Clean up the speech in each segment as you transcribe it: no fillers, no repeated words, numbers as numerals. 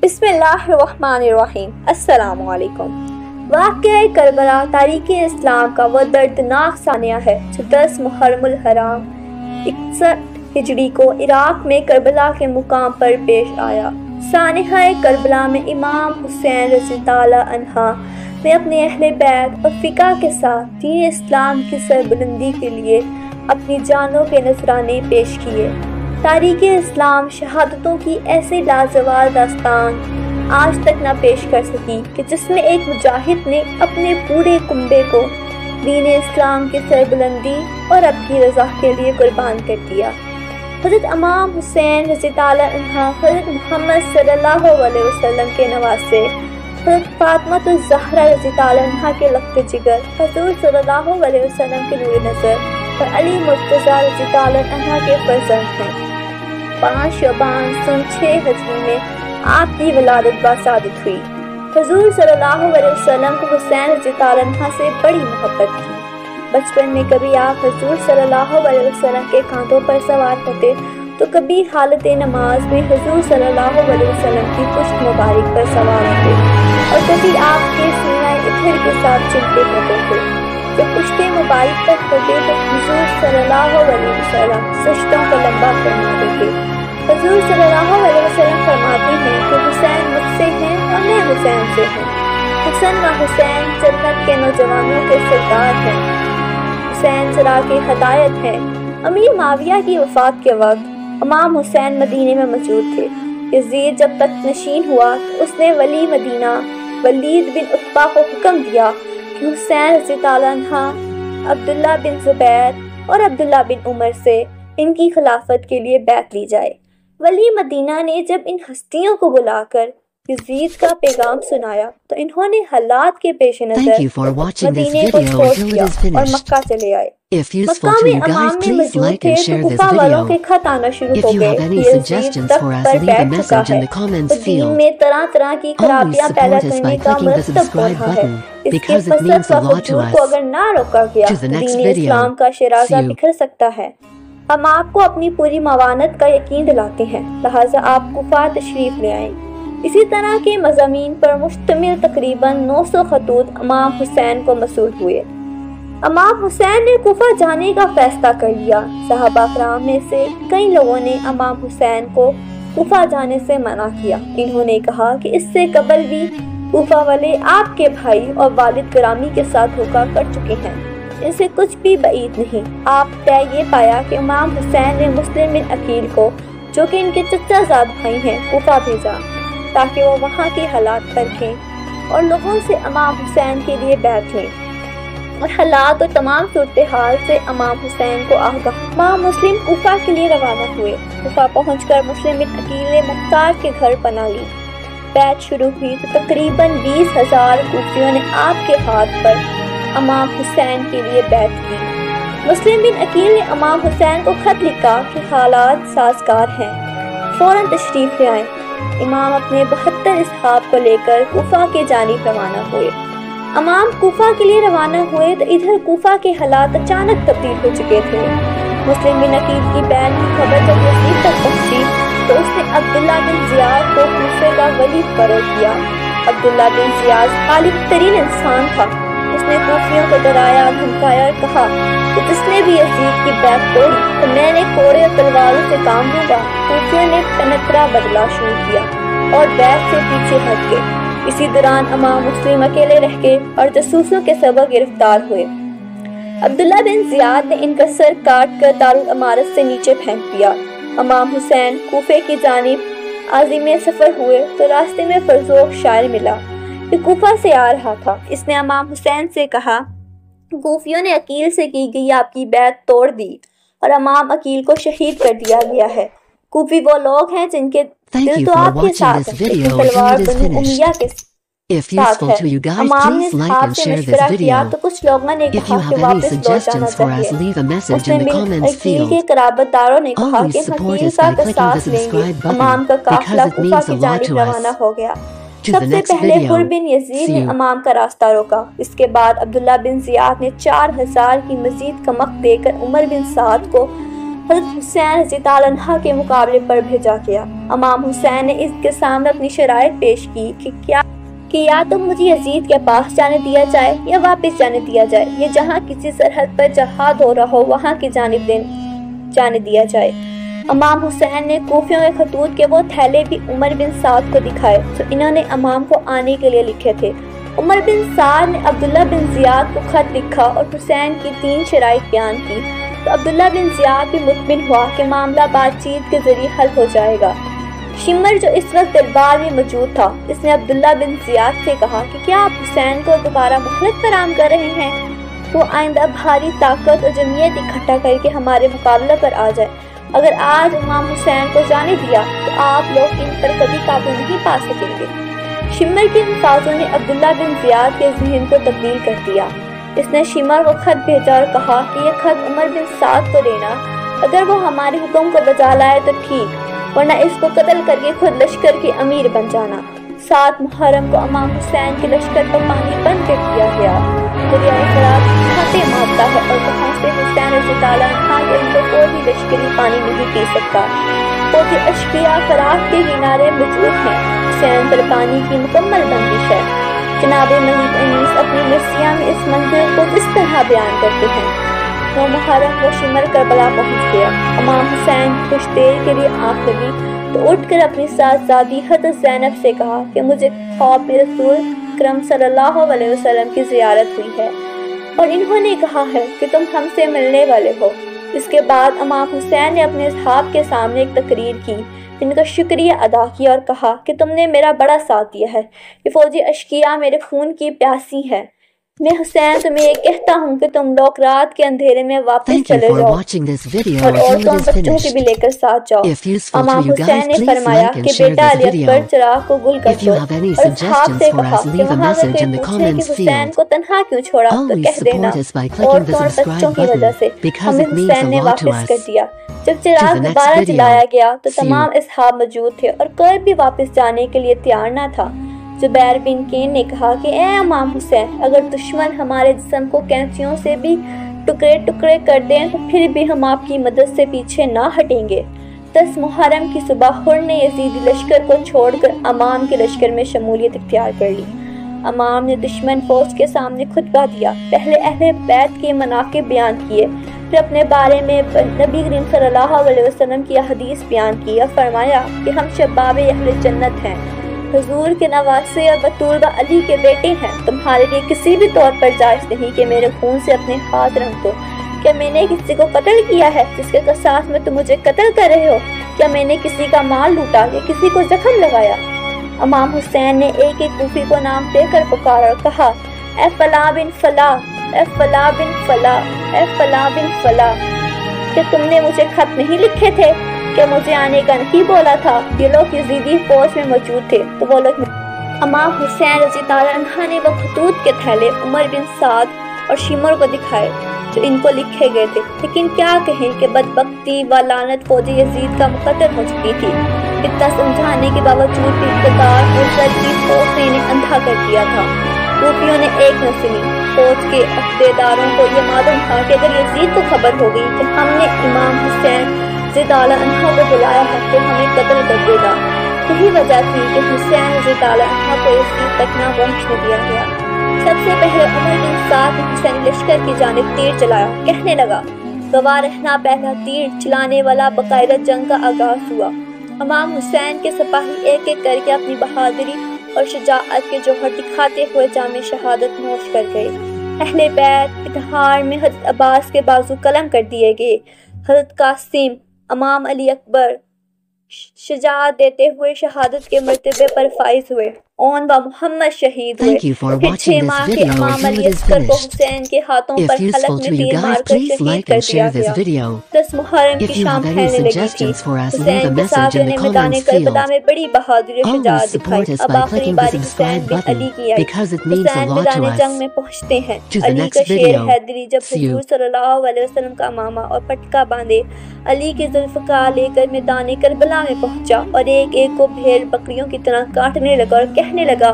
بسم اللہ الرحمن الرحیم۔ السلام علیکم۔ واقعہ کربلا تاریخ اسلام کا وہ دردناک سانحہ ہے جو 10 محرم الحرام 61 ہجری کو عراق میں کربلا کے مقام پر پیش آیا۔ سانحہ کربلا میں امام حسین رضی اللہ عنہ نے اپنے اہل بیت اور فقہ کے ساتھ دین اسلام کی سربلندی کے لیے اپنی جانوں کے نذرانے پیش کیے۔ تاریخ اسلام شہادتوں کی ایسی لازوال داستان آج تک نہ پیش کر سکی کہ جس میں ایک مجاہد نے اپنے پورے کنبے کو دین اسلام کی سربلندی اور رب کی رضا کے لیے قربان کر دیا۔ حضرت امام حسین رضی اللہ عنہ حضرت محمد صلی اللہ علیہ وسلم کے نواسے، حضرت فاطمہ الزہرا رضی اللہ عنہ کے لخت جگر، حضور صلی اللہ علیہ وسلم کے نور نظر اور علی مرتضیٰ رضی اللہ عنہ کے فرزند ہیں۔ 5 شعبان سن 6 ہجری میں آپ کی ولادت باسعادت ہوئی۔ حضور صلی اللہ علیہ وسلم کو حسین رضی اللہ عنہ سے بڑی محبت تھی۔ بچپن میں کبھی آپ حضور صلی اللہ علیہ وسلم کے کاندھوں پر سوار ہوتے تو کبھی حالت نماز میں حضور صلی اللہ علیہ وسلم کی پشت مبارک پر سوار ہوتے اور کبھی آپ کے سینہ ادھر کے ساتھ چلتے ہوتے تھے۔ جب پشت مبارک پر ہوتے تو حضور صلی اللہ علیہ وسلم سجدوں کو لمبا فرماتے تھے۔ حضور صلی اللہ علیہ وسلم فرماتے ہیں کہ حسین مجھ سے ہیں اور میں حسین سے ہوں۔ حسن و حسین جنت کے نوجوانوں کے سردار ہیں۔ حسین چراغ ہدایت ہیں۔ امیر معاویہ کی وفات کے وقت امام حسین مدینے میں موجود تھے۔ یزید جب تک نشین ہوا تو اس نے ولی مدینہ ولید بن عتبہ کو حکم دیا کہ حسین رضی اللہ عنہ، عبداللہ بن زبیر اور عبداللہ بن عمر سے ان کی خلافت کے لیے بیعت لی جائے۔ ولی مدینہ نے جب ان ہستیوں کو بلا کر یزید کا پیغام سنایا تو انہوں نے حالات کے پیش نظر مدینے کو چھوڑ دیا اور مکہ چلے آئے۔ مکہ میں امام میں موجود تھے تو کوفہ والوں کے خط آنا شروع ہو گئے کہ یزید تخت پر بیٹھ چکا ہے تو دین میں طرح طرح کی خرابیاں پیدا کرنے کا مرتب ہو رہا ہے۔ اس کے فساد و فجور کو اگر نہ روکا گیا تو دین اسلام کا شیرازہ بکھر سکتا ہے۔ ہم آپ کو اپنی پوری معاونت کا یقین دلاتے ہیں، لہٰذا آپ کوفہ تشریف لے آئیں۔ اسی طرح کے مضامین پر مشتمل تقریباً 900 خطوط امام حسین کو موصول ہوئے۔ امام حسین نے کوفہ جانے کا فیصلہ کر لیا۔ صحابہ کرام میں سے کئی لوگوں نے امام حسین کو کوفہ جانے سے منع کیا۔ انہوں نے کہا کہ اس سے قبل بھی کوفہ والے آپ کے بھائی اور والد گرامی کے ساتھ دھوکہ کر چکے ہیں، ان سے کچھ بھی بعید نہیں۔ آپ طے یہ پایا کہ امام حسین نے مسلم بن عقیل کو، جو کہ ان کے چچا زاد بھائی ہیں، کوفہ بھیجا تاکہ وہ وہاں کے حالات پرکھیں اور لوگوں سے امام حسین کے لیے بیعت لیں اور حالات اور تمام صورتحال سے امام حسین کو آگاہ۔ امام مسلم کوفہ کے لیے روانہ ہوئے۔ کوفہ پہنچ کر مسلم بن عقیل نے مختار کے گھر پناہ لی۔ بیعت شروع ہوئی تو تقریباً 20,000 کوفیوں نے آپ کے ہاتھ پر امام حسین کے لیے بیعت کی۔ مسلم بن عقیل نے امام حسین کو خط لکھا کہ حالات سازگار ہیں، فوراً تشریف لے آئیں۔ امام اپنے 72 اصحاب کو لے کر کوفہ کے جانب روانہ ہوئے۔ امام کوفہ کے لیے روانہ ہوئے تو ادھر کوفہ کے حالات اچانک تبدیل ہو چکے تھے۔ مسلم بن عقیل کی بیعت کی خبر جب یزید تک پہنچی تو اس نے عبداللہ بن زیاد کو کوفے کا ولی مقرر کیا۔ عبداللہ بن زیاد غالب ترین انسان تھا۔ اس نے کوفیوں کو ڈرایا، دھمکایا اور کہا کہ جس نے بھی یزید کی بیعت توڑی تو میں نے کوڑے اور تلواروں سے کام لوں گا۔ کوفیوں نے پنترا بدلا شروع کیا اور بیعت سے پیچھے ہٹ گئے۔ اسی دوران امام مسلم اکیلے رہ گئے اور جاسوسوں کے سبب گرفتار ہوئے۔ عبداللہ بن زیاد نے ان کا سر کاٹ کر دارالامارت سے نیچے پھینک دیا۔ امام حسین کوفے کی جانب عازم سفر ہوئے تو راستے میں فرزوق شاعر ملا جو کوفہ سے آ رہا تھا۔ اس نے امام حسین سے کہا، کوفیوں نے عقیل سے کی گئی آپ کی بیعت توڑ دی اور امام عقیل کو شہید کر دیا گیا ہے۔ کوفی وہ لوگ ہیں جن کے دل تو آپ کے ساتھ ہیں لیکن تلوار بنو امیہ کے ساتھ ہے۔ امام نے صحابہ سے مشورہ کیا تو کچھ لوگوں نے کہا کہ واپس لوٹ جانا چاہیے۔ مسلم بن عقیل کے قرابت داروں نے کہا کہ حقیل کا قصاص لیں گے۔ امام کا قافلہ کوفہ کی جانب روانہ ہو گیا۔ سب سے پہلے حر بن یزید نے امام کا راستہ روکا۔ اس کے بعد عبداللہ بن زیاد نے 4,000 کی مزید کمک دے کر عمر بن سعد کو حضرت حسین رضی اللہ عنہ کے مقابلے پر بھیجا گیا۔ امام حسین نے اس کے سامنے اپنی شرائط پیش کی کہ یا تو مجھے یزید کے پاس جانے دیا جائے یا واپس جانے دیا جائے، یا جہاں کسی سرحد پر جہاد ہو رہا ہو وہاں کی جانب جانے دیا جائے۔ امام حسین نے کوفیوں کے خطوط کے وہ تھیلے بھی عمر بن سعد کو دکھائے جو انہوں نے امام کو آنے کے لیے لکھے تھے۔ عمر بن سعد نے عبداللہ بن زیاد کو خط لکھا اور حسین کی 3 شرائط بیان کی، تو عبداللہ بن زیاد بھی مطمئن ہوا کہ معاملہ بات چیت کے ذریعے حل ہو جائے گا۔ شمر جو اس وقت دربار میں موجود تھا، اس نے عبداللہ بن زیاد سے کہا کہ کیا آپ حسین کو دوبارہ مہلت فراہم کر رہے ہیں؟ وہ آئندہ بھاری طاقت اور جمعیت اکٹھا کر کے ہمارے مقابلہ پر آ جائے۔ اگر آج امام حسین کو جانے دیا تو آپ لوگ ان پر کبھی قابو نہیں پا سکیں گے۔ شمر کے الفاظوں نے عبداللہ بن زیاد کے ذہن کو تبدیل کر دیا۔ اس نے شمر کو خط بھیجا اور کہا کہ یہ خط عمر بن سعد کو دینا، اگر وہ ہمارے حکم کو بجا لائے تو ٹھیک، ورنہ اس کو قتل کر کے خود لشکر کے امیر بن جانا۔ 7 محرم کو امام حسین کے لشکر پر پانی بند کر دیا گیا۔ دریائے فرات کھاتے مارتا ہے اور وہاں سے حسین رضی اللہ عنہ کے ان کو کوئی بھی لشکری پانی نہیں پی سکتا۔ خود اشقیاء فرات کے کنارے موجود ہیں۔ حسین پر پانی کی مکمل بندش ہے۔ جناب ملک انیس اپنی مرثیہ میں اس منظر کو اس طرح بیان کرتے ہیں: 9 محرم کو شمر کربلا پہنچ گیا۔ امام حسین کچھ دیر کے لیے آنکھ لگی تو اٹھ کر اپنی صاحبزادی حضرت زینب سے کہا کہ مجھے خواب میں رسول اکرم صلی اللہ علیہ وسلم کی زیارت ہوئی ہے اور انہوں نے کہا ہے کہ تم ہم سے ملنے والے ہو۔ اس کے بعد امام حسین نے اپنے اصحاب کے سامنے ایک تقریر کی، ان کا شکریہ ادا کیا اور کہا کہ تم نے میرا بڑا ساتھ دیا ہے۔ یہ فوجی اشقیاء میرے خون کی پیاسی ہے۔ میں حسین تمہیں یہ کہتا ہوں کہ تم لوگ رات کے اندھیرے میں واپس چلے جاؤ اور عورتوں اور بچوں کی بھی لے کر ساتھ جاؤ۔ امام حسین نے فرمایا کہ بیٹا علی اکبر چراغ کو گل کر دو، اور اصحاب سے کہا کہ وہاں اگر کوئی پوچھے کہ حسین کو تنہا کیوں چھوڑا تو کہہ دینا عورتوں اور بچوں کی وجہ سے ہمیں حسین نے واپس کر دیا۔ جب چراغ دوبارہ جلایا گیا تو تمام اصحاب موجود تھے اور کوئی بھی واپس جانے کے لیے تیار نہ تھا۔ زبیر بن کین نے کہا کہ اے امام حسین، اگر دشمن ہمارے جسم کو کینچیوں سے بھی ٹکڑے ٹکڑے کر دیں تو پھر بھی ہم آپ کی مدد سے پیچھے نہ ہٹیں گے۔ 10 محرم کی صبح حر نے یزیدی لشکر کو چھوڑ کر امام کے لشکر میں شمولیت اختیار کر لی۔ امام نے دشمن فوج کے سامنے خطبہ دیا، پہلے اہل بیت کے مناقب بیان کیے، پھر اپنے بارے میں نبی کریم صلی اللہ علیہ وسلم کی حدیث بیان کی اور فرمایا کہ ہم شباب اہل جنت ہیں، حضور کے نواسے اور بطولبہ علی کے بیٹے ہیں۔ تمہارے لیے کسی بھی طور پر جائز نہیں کہ میرے خون سے اپنے ہاتھ رنگ دو۔ کیا میں نے کسی کو قتل کیا ہے جس کے قصاص میں تم مجھے قتل کر رہے ہو؟ کیا میں نے کسی کا مال لوٹا یا کسی کو زخم لگایا؟ امام حسین نے ایک ایک کوفی کو نام دے کر پکارا اور کہا، اے فلاں بن فلاں، اے فلاں بن فلاں، اے فلاں بن فلاں، کہ تم نے مجھے خط نہیں لکھے تھے؟ کہ مجھے آنے کا نہیں بولا تھا؟ یہ لوگ یزیدی فوج میں موجود تھے تو وہ لوگ۔ امام حسین رضی اللہ عنہ نے وہ خطوط کے تھیلے عمر بن سعد اور شمر کو دکھائے جو ان کو لکھے گئے تھے، لیکن کیا کہیں کہ بدبختی و لعنت فوج یزید کا مقدر ہو چکی تھی۔ اتنا سمجھانے کے باوجود بھی اقتدار اور زر کی خوف نے انہیں اندھا کر دیا تھا۔ کوفیوں نے ایک نہ سنی۔ فوج کے عہدیداروں کو یہ معلوم تھا کہ اگر یزید کو خبر ہوگی کہ ہم نے امام حسین رضی اللہ عنہ کو بلایا ہے تو ہمیں قتل کر دے گا۔ یہی وجہ تھی کہ حسین رضی اللہ عنہ کو یزید تک نہ پہنچنے دیا گیا۔ سب سے پہلے عمر بن سعد نے حسین لشکر کی جانب تیر چلایا، کہنے لگا، گواہ رہنا پہلا تیر چلانے والا باقاعدہ جنگ کا آغاز ہوا۔ امام حسین کے سپاہی ایک ایک کر کے اپنی بہادری اور شجاعت کے جوہر دکھاتے ہوئے جام شہادت نوش کر گئے۔ اہل بیت اتحار میں حضرت عباس کے بازو قلم کر دیے گئے۔ حضرت قاسم، امام علی اکبر شجاعت دیتے ہوئے شہادت کے مرتبے پر فائز ہوئے۔ اون و محمد شہید ہوئے۔ پھر 6 ماہ کے امام علی اکبر کو حسین کے ہاتھوں پر حلق میں تیر مار کر شہید کر دیا گیا۔ 10 محرم کی شام پھیلنے لگی تھی۔ حسین کے ساتھیوں نے میدان کربلا میں بڑی بہادری اور شجاعت دکھائی۔ اب آخری باری حسین بن علی کی آئی۔ حسین میدان جنگ میں پہنچتے ہیں۔ علی کا شیر حیدری جب حضور صلی اللہ علیہ وسلم کا امامہ اور پٹکا باندھے علی کے ذوالفقار لے کر میدان کربلا میں پہنچا اور ایک ایک کو بھیڑ بکریوں کی طرح کاٹنے لگا اور کہنے لگا،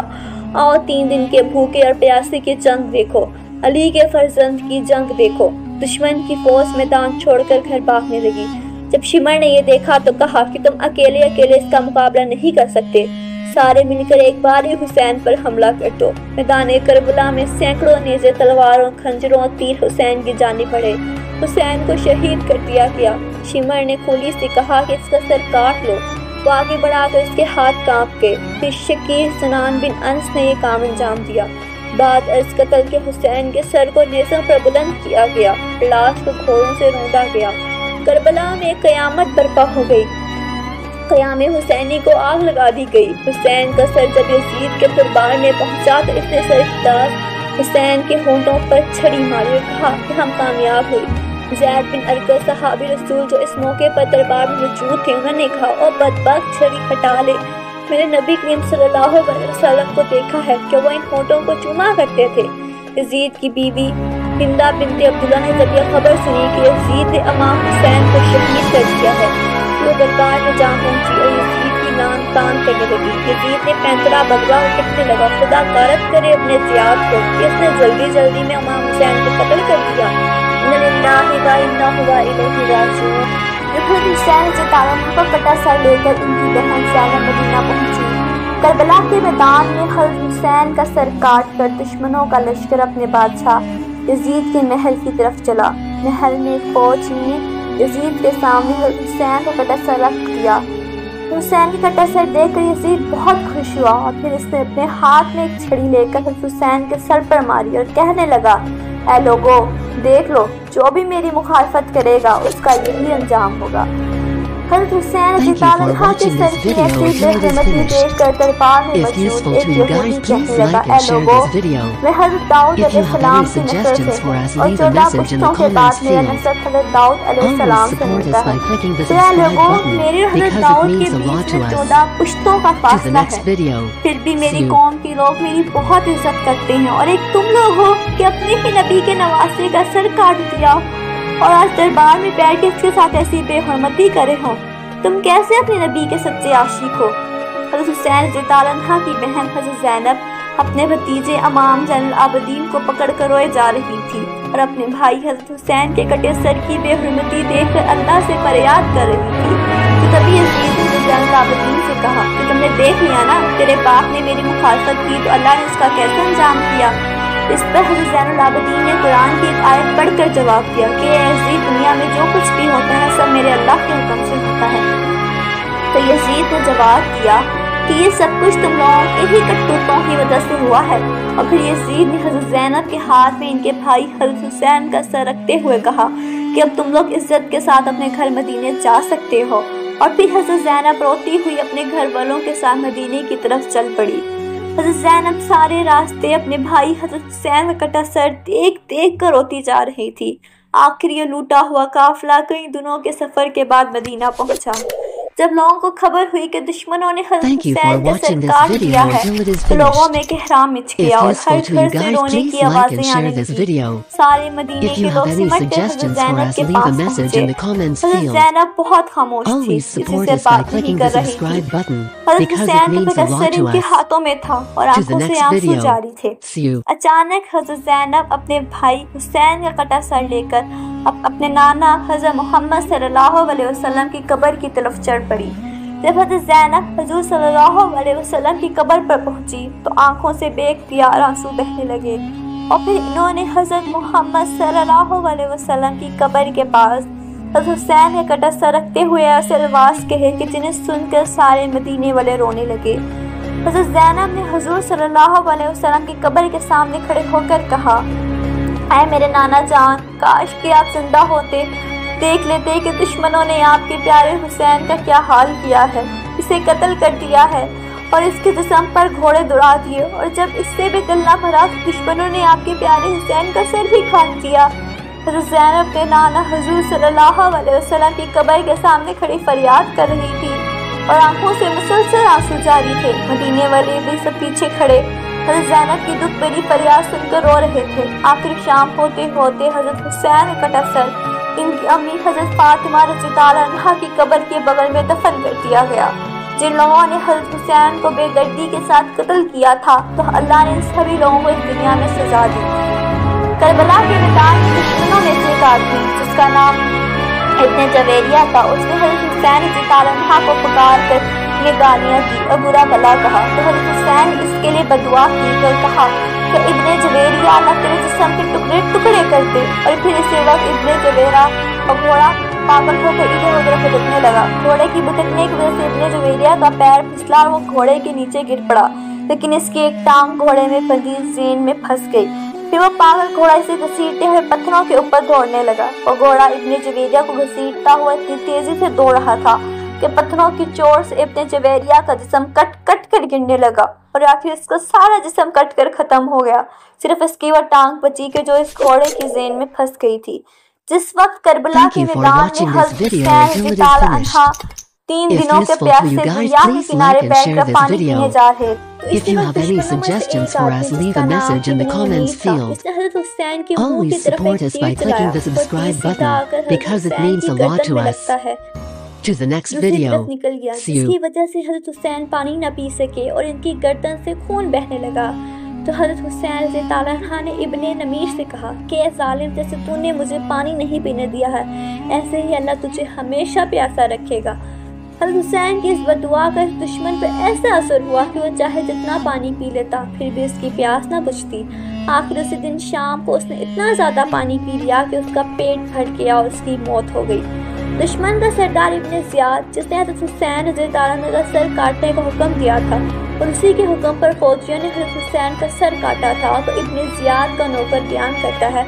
آؤ 3 دن کے بھوکے اور پیاسے کی جنگ دیکھو، علی کے فرزند کی جنگ دیکھو۔ دشمن کی فوج میدان چھوڑ کر گھر بھاگنے لگی۔ جب شمر نے یہ دیکھا تو کہا کہ تم اکیلے اس کا مقابلہ نہیں کر سکتے، سارے مل کر ایک بار ہی حسین پر حملہ کر دو۔ میدان کربلا میں سینکڑوں نیزے، تلواروں، خنجروں اور تیر حسین کی جانب پڑے۔ حسین کو شہید کر دیا گیا۔ شمر نے کولی سے کہا کہ اس کا سر کاٹ لو۔ وہ آگے بڑھا تو اس کے ہاتھ کانپ گئے۔ پھر شکیر سنان بن انس نے یہ کام انجام دیا۔ بعد از قتل کے حسین کے سر کو نیزوں پر بلند کیا گیا، لاش کو گھوڑوں سے روندا گیا۔ کربلا میں قیامت برپا ہو گئی۔ قیام حسینی کو آگ لگا دی گئی۔ حسین کا سر جب یزید کے دربار میں پہنچا تو اس نے سرفراز حسین کے ہونٹوں پر چھڑی ماری اور کہا کہ ہم کامیاب ہوئے۔ زید بن ارقم صحابی رسول جو اس موقع پر دربار میں موجود تھے، انہوں نے کہا او بدبخت، چھڑی ہٹا لے، میں نے نبی کریم صلی اللہ علیہ وسلم کو دیکھا ہے کہ وہ ان ہونٹوں کو چوما کرتے تھے۔ یزید کی بیوی ہندہ بنت عبداللہ نے جب یہ خبر سنی کہ یزید نے امام حسین کو شہید کر دیا ہے، وہ دربار میں جا پہنچی اور یزید کی نام تان کرنے لگی۔ یزید نے پینترا بگڑا اور کہنے لگا خدا غارت کرے اپنے زیاد کو کہ اس نے جلدی میں امام حسین کو قتل کر دیا۔ حسین سے تعلق کا کٹا سر لے کر ان کی بہن زینب مدینہ پہنچی۔ کربلا کے میدان میں حضرت حسین کا سر کاٹ کر دشمنوں کا لشکر اپنے بادشاہ یزید کے محل کی طرف چلا۔ محل میں فوج نے یزید کے سامنے حضرت حسین کا کٹا سر رکھ دیا۔ حسین کا کٹا سر دیکھ کر یزید بہت خوش ہوا اور پھر اس نے اپنے ہاتھ میں ایک چھڑی لے کر حضرت حسین کے سر پر ماری اور کہنے لگا اے لوگو دیکھ لو، جو بھی میری مخالفت کرے گا اس کا یہی انجام ہوگا۔ حضرت حسین رضی اللہ عنہ کے سر کی ایسی بے حرمتی دیکھ کر دربار میں موجود ایک یہودی کہنے لگا اے لوگو، میں حضرت داؤد علیہ السلام کی نسل سے اور 14 پشتوں کے بعد میرا نسب حضرت داؤد علیہ السلام سے ملتا ہے۔ تو اے لوگو، میرے حضرت داؤد کے بیچ میں 14 پشتوں کا فاصلہ ہے، پھر بھی میری قوم کے لوگ میری بہت عزت کرتے ہیں اور ایک تم لوگ ہو کہ اپنے ہی نبی کے نواسے کا سر کاٹ دیا اور آج دربار میں بیٹھ کے اس کے ساتھ ایسی بے حرمتی کرے ہو۔ تم کیسے اپنے نبی کے سچے عاشق ہو؟ حضرت حسین رضی اللہ عنہ کی بہن حضرت زینب اپنے بھتیجے امام زین العابدین کو پکڑ کر روئے جا رہی تھی اور اپنے بھائی حضرت حسین کے کٹے سر کی بے حرمتی دیکھ کر اللہ سے فریاد کر رہی تھی۔ تو تبھی یزید نے زین العابدین سے کہا کہ تم نے دیکھ لیا نا، تیرے باپ نے میری مخالفت کی تو اللہ نے اس کا کیسا انجام کیا۔ اس پر حضرت زین العابدین نے قرآن کی ایک آیت پڑھ کر جواب دیا کہ اے یزید، دنیا میں جو کچھ بھی ہوتا ہے سب میرے اللہ کے حکم سے ہوتا ہے۔ تو یزید نے جواب دیا کہ یہ سب کچھ تم لوگوں کے ہی کرتوتوں کی وجہ سے ہوا ہے۔ اور پھر یزید نے حضرت زینب کے ہاتھ میں ان کے بھائی حضرت حسین کا سر رکھتے ہوئے کہا کہ اب تم لوگ عزت کے ساتھ اپنے گھر مدینے جا سکتے ہو۔ اور پھر حضرت زینب روتی ہوئی اپنے گھر والوں کے ساتھ مدینے کی طرف چل پڑی۔ حضرت زینب سارے راستے اپنے بھائی حضرت حسین کا کٹا سر دیکھ کر روتی جا رہی تھی۔ آخر یہ لوٹا ہوا قافلہ کئی دنوں کے سفر کے بعد مدینہ پہنچا۔ جب لوگوں کو خبر ہوئی کہ دشمنوں نے حضرت حسین کا سر کاٹ دیا ہے تو لوگوں میں احترام مچ گیا اور ہر گھر سے رونے کی آوازیں آنے لگیں۔ سارے مدینے کے لوگ سمٹ کر حضرت زینب کے پاس پہنچے۔ حضرت زینب بہت خاموش تھی، کسی سے بات نہیں کر رہی تھی۔ حضرت حسین کا کٹا سر ان کے ہاتھوں میں تھا اور آنکھوں سے آنسو جاری تھے۔ اچانک حضرت زینب اپنے بھائی حسین کا کٹا سر لے کر اپنے نانا حضرت محمد صلی اللہ علیہ وسلم کی قبر کی طرف چڑھ پڑی۔ جب حضرت زینب حضور صلی اللہ علیہ وسلم کی قبر پر پہنچی تو آنکھوں سے بے اختیار آنسو بہنے لگے اور پھر انہوں نے حضرت محمد صلی اللہ علیہ وسلم کی قبر کے پاس حضرت حسین کا کٹا سر رکھتے ہوئے ایسے الفاظ کہے کہ جنہیں سن کر سارے مدینے والے رونے لگے۔ حضرت زینب نے حضور صلی اللہ علیہ وسلم کی قبر کے سامنے کھڑے ہو کر کہا اے میرے نانا جان، کاش کہ آپ زندہ ہوتے، دیکھ لیتے کہ دشمنوں نے آپ کے پیارے حسین کا کیا حال کیا ہے، اسے قتل کر دیا ہے اور اس کے جسم پر گھوڑے دوڑا دیے، اور جب اس سے بھی دل نہ بھرا تو دشمنوں نے آپ کے پیارے حسین کا سر بھی کاٹ دیا۔ حضرت زینب کے نانا حضور صلی اللہ علیہ وسلم کی قبر کے سامنے کھڑی فریاد کر رہی تھی اور آنکھوں سے مسلسل آنسو جاری تھے۔ مدینے والے بھی سب پیچھے کھڑے حضرت زینب کی دکھ بھری فریاد سن کر رو رہے تھے۔ آخر شام ہوتے ہوتے حضرت حسین کا کٹا سر ان کی امی حضرت فاطمہ رضی اللہ عنہا کی قبر کے بغل میں دفن کر دیا گیا۔ جن لوگوں نے حضرت حسین کو بے دردی کے ساتھ قتل کیا تھا تو اللہ نے ان سبھی لوگوں کو اس دنیا میں سزا دی۔ کربلا کے میدان میں دشمنوں نے سے ایک آدمی جس کا نام ابن جویریہ کا اس نے حضرت حسین رضی اللہ عنہ کو پکار کر یہ گالیاں دی اور برا بھلا کہا تو حضرت حسین نے اس کے لیے بدعا کی اور کہا کہ ابن جویریہ اللہ تیرے جسم کے ٹکڑے ٹکڑے کر دے، اور پھر اسی وقت ابن جویریہ کا گھوڑا پاگل ہو کر ادھر ادھر بھٹکنے لگا۔ گھوڑے کی بھٹکنے کی وجہ سے ابن جویریہ کا پیر پھسلا اور وہ گھوڑے کے نیچے گر پڑا، لیکن اس کی ایک ٹانگ گھوڑے میں بندھی زین میں پھنس گئی۔ پھر وہ پاگل گھوڑا اسے گھسیٹتے ہوئے پتھروں کے اوپر دوڑنے لگا۔ وہ گھوڑا ابن جویریہ کو گھسیٹتا ہوا اتنی تیزی سے دوڑ رہا تھا کہ پتھروں کی چوٹ سے ابن جویریہ کا جسم کٹ کٹ کر گرنے لگا، اور آخر اس کا سارا جسم کٹ کر ختم ہو گیا، صرف اس کی وہ ٹانگ بچی کہ جو اس گھوڑے کی زین میں پھنس گئی تھی۔ جس وقت کربلا کے میدان میں حضرت حسین رضی اللہ عنہ 3 دنوں کے پیاسے دریا کے کنارے بیٹھ کر پانی پینے جا رہے۔ If you have any suggestions for us, leave a message in the comments field. Always support us by clicking the subscribe button because it means a lot to us. To the next video. See اس کی you. وجہ سے حضرت حسین پانی نہ پی سکے اور ان کی گردن سے خون بہنے لگا، تو حضرت حسین رضی اللہ عنہ نے ابن نمیر سے کہا کہ اے ظالم، جیسے تو نے مجھے پانی نہیں پینے دیا ہے، ایسے ہی اللہ تجھے ہمیشہ پیاسا رکھے گا۔ حضرت حسین کی اس بدعا کا اس دشمن پر ایسا اثر ہوا کہ وہ چاہے جتنا پانی پی لیتا پھر بھی اس کی پیاس نہ بجھتی۔ آخر اسی دن شام کو اس نے اتنا زیادہ پانی پی لیا کہ اس کا پیٹ پھٹ گیا اور اس کی موت ہو گئی۔ دشمن کا سردار ابن زیاد، جس نے حضرت حسین رضی اللہ عنہ کا سر کاٹنے کا حکم دیا تھا، اور اسی کے حکم پر فوجیوں نے حضرت حسین کا سر کاٹا تھا، تو ابن زیاد کا نوکر بیان کرتا ہے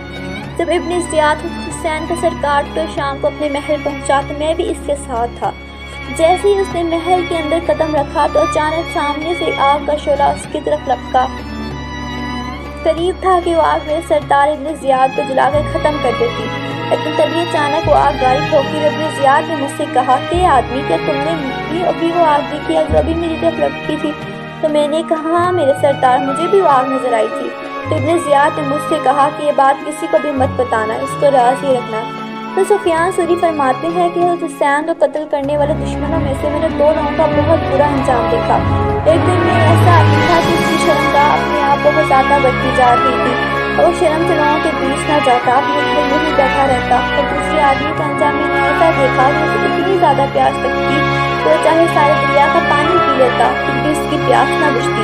جب ابن زیاد حضرت حسین کا سر کاٹ کر شام کو اپنے محل پہنچا تو میں بھی اس کے ساتھ تھا۔ جیسے ہی اس نے محل کے اندر قدم رکھا تو اچانک سامنے سے آگ کا شعلہ اس کی طرف لپکا۔ قریب تھا کہ وہ آگ میرے سردار ابن زیاد کو جلا کر ختم کر دیتی، لیکن تبھی اچانک وہ آگ غائب ہو گئی۔ ابن زیاد نے مجھ سے کہا کہ آدمی، کیا تم نے بھی ابھی وہ آگ دیکھی جو ابھی میری طرف لپکی تھی؟ تو میں نے کہا ہاں میرے سردار، مجھے بھی وہ آگ نظر آئی تھی۔ تو ابن زیاد نے مجھ سے کہا کہ یہ بات کسی کو بھی مت بتانا، اس کو راز ہی رکھنا۔ تو سفیان ثوری فرماتے ہیں کہ حضرت حسین کو قتل کرنے والے دشمنوں میں سے میں نے 2 لوگوں کا بہت برا انجام دیکھا۔ ایک دن میں ایسا آدمی تھا کہ اس کی شرمگاہ اپنے آپ بہت زیادہ بڑھتی جا رہی تھی، اور وہ شرم سے لوگوں کے بیچ نہ جاتا، اپنے گھر میں ہی بیٹھا رہتا۔ اور دوسرے آدمی کا انجام میں نے ایسا دیکھا کہ اسے اتنی زیادہ پیاس لگتی کہ وہ چاہے سارے دریا کا پانی پی لیتا پھر بھی اس کی پیاس نہ بجھتی۔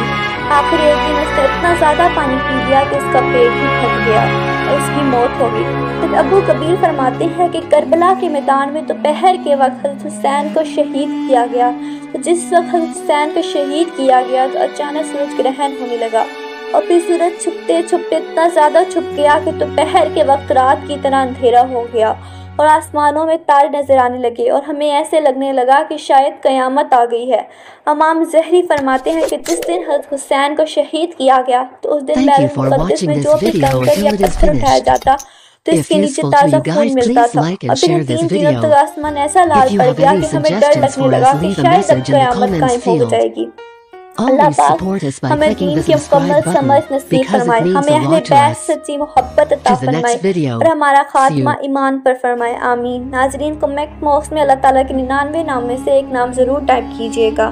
آخر ایک دن اس نے اتنا زیادہ پانی پی لیا کہ اس کا پیٹ بھی پھٹ گیا اور اس کی موت ہو گئی۔ پھر ابو کبیر فرماتے ہیں کہ کربلا کے میدان میں دوپہر کے وقت حضرت حسین کو شہید کیا گیا، تو جس وقت حضرت حسین کو شہید کیا گیا تو اچانک سورج گرہن ہونے لگا، اور پھر سورج چھپتے چھپتے اتنا زیادہ چھپ گیا کہ دوپہر کے وقت رات کی طرح اندھیرا ہو گیا، اور آسمانوں میں تارے نظر آنے لگے، اور ہمیں ایسے لگنے لگا کہ شاید قیامت آ گئی ہے۔ امام زہری فرماتے ہیں کہ جس دن حضرت حسین کو شہید کیا گیا تو اس دن بیت المقدس میں جو بھی کنکر یا پتھر اٹھایا جاتا تو اس کے نیچے تازہ خون ملتا تھا، اور پھر ان 3 دنوں تک آسمان ایسا لال پڑ گیا کہ ہمیں ڈر لگنے لگا کہ شاید اب قیامت قائم ہو جائے گی۔ اللہ پاک ہمیں دین کی مکمل سمجھ نصیب فرمائے، ہمیں اہل بیت سچی محبت عطا فرمائے اور ہمارا خاتمہ ایمان پر فرمائے، آمین۔ ناظرین، کمنٹ باکس میں اللہ تعالیٰ کے 99 نام میں سے ایک نام ضرور ٹائپ کیجیے گا۔